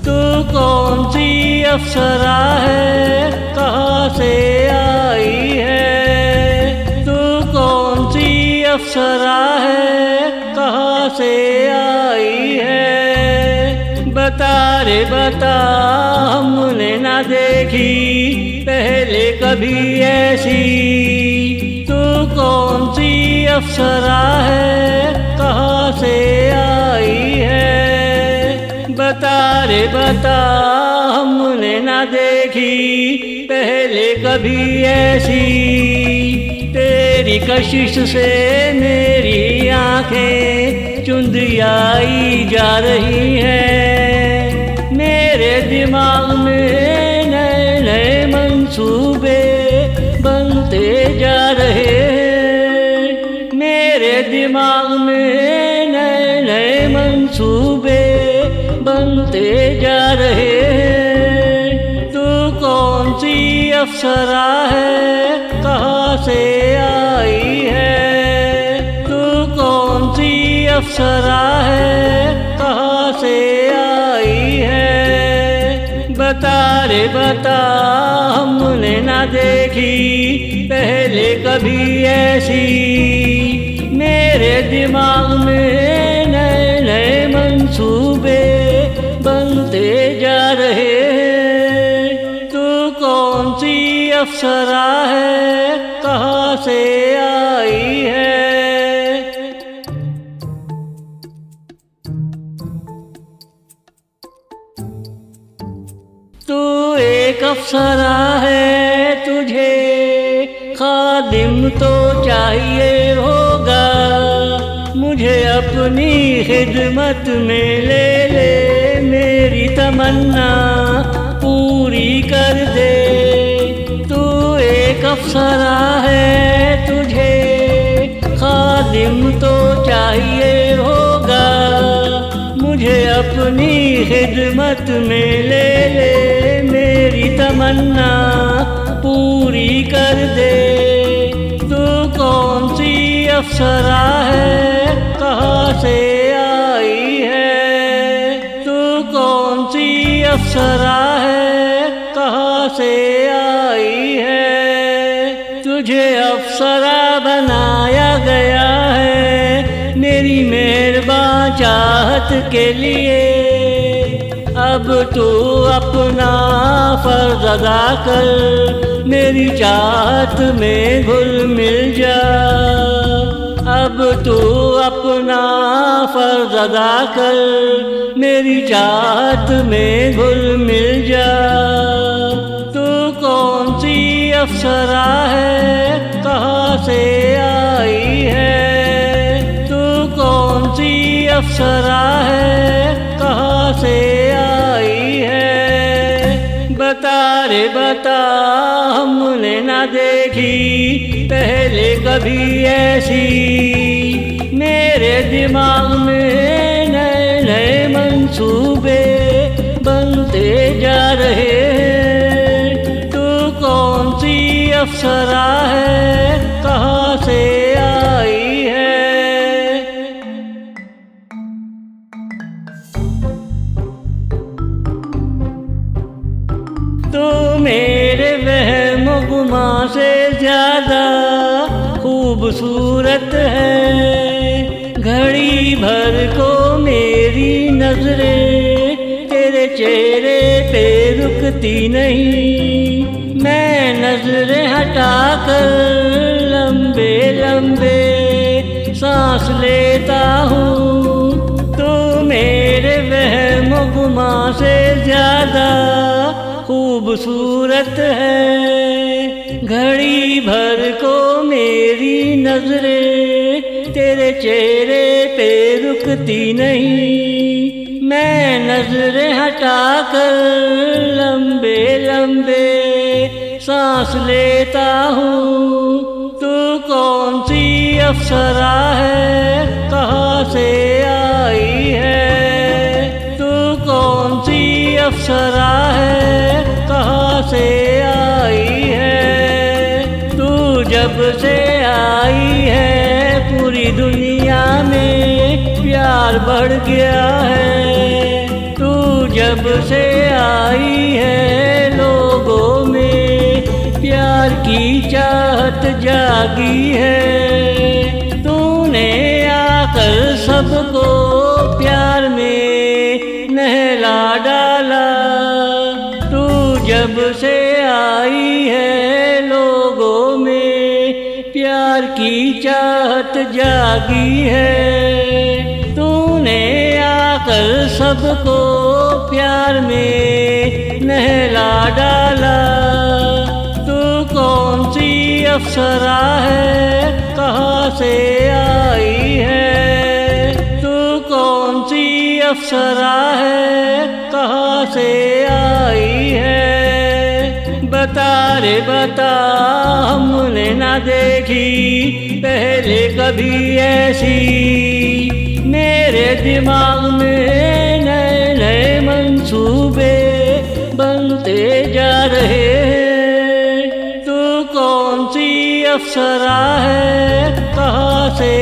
तू कौन सी अप्सरा है, कहाँ से आई है? तू कौन सी अप्सरा है, कहाँ से आई है? बता रे बता, हमने ना देखी पहले कभी ऐसी। तू कौन सी अप्सरा है, कहाँ से आई है? बता रे बता, हमने ना देखी पहले कभी ऐसी। तेरी कशिश से मेरी आंखें चुंधियाई जा रही हैं। मेरे दिमाग में नए नए मंसूबे बनते जा रहे हैं। मेरे दिमाग में नए नए मंसूबे बनते जा रहे हैं। तू कौन सी अप्सरा है, कहाँ से आई है? तू कौन सी अप्सरा है, कहाँ से आई है? बता रे बता, हमने ना देखी पहले कभी ऐसी। मेरे दिमाग में नए नए मंसूबे बनते जा रहे हैं। तू कौन सी अप्सरा है, कहाँ से आई है? तू एक अप्सरा है, तुझे खादिम तो चाहिए होगा। मुझे अपनी खिदमत में ले ले, मेरी तमन्ना पूरी कर दे। तू एक अप्सरा है, तुझे खादिम तो चाहिए होगा। मुझे अपनी खिदमत में ले ले, मेरी तमन्ना पूरी कर दे। तू कौन सी अप्सरा है, कहाँ से आई है? तू कौन सी अप्सरा है, कहाँ से आई है? तुझे अप्सरा बनाया गया है मेरी मेहरबान चाहत के लिए। अब तू अपना फर्ज अदा कर, मेरी चाहत में घुल मिल जा। अब तू अपना फर्ज अदा कर, मेरी चाहत में घुल मिल जा। तू कौन सी अप्सरा है, कहाँ से आई है? तू कौन सी अप्सरा है, कहाँ से आई है? बता रे बता, हमने ना देखी पहले कभी ऐसी। मेरे दिमाग में नए नए मंसूबे बनते जा रहे हैं। तू कौन सी अप्सरा है, कहाँ से आई है? तू मेरे वहम गुमा से ज्यादा खूबसूरत है। घड़ी भर को मेरी नजरें तेरे चेहरे पे रुकती नहीं। मैं नजरें हटाकर लंबे लंबे सांस लेता हूँ। तू मेरे वहम गुमा से ज्यादा खूबसूरत है। घड़ी भर को मेरी नजरें तेरे चेहरे पे रुकती नहीं। मैं नजरें हटाकर लंबे लंबे सांस लेता हूँ। तू कौन सी अप्सरा है, कहाँ से आई है? तू कौन सी अप्सरा है, कहाँ से आई है? तू जब से आई है पूरी दुनिया में प्यार बढ़ गया है। तू जब से आई है लोगों में प्यार की चाहत जागी है। तूने आकर सबको प्यार में नहला डाला। तू जब से आई है लोगों में प्यार की चाहत जागी है। तूने आकर सबको प्यार में नहला डाला। तू कौन सी अप्सरा है, कहाँ से आई है? तू कौन सी अप्सरा है, कहाँ से आई है? बता रे बता, हमने ना देखी पहले कभी ऐसी। मेरे दिमाग में नए नए मंसूबे बनते जा रहे हैं। तू कौन सी अप्सरा है, कहाँ से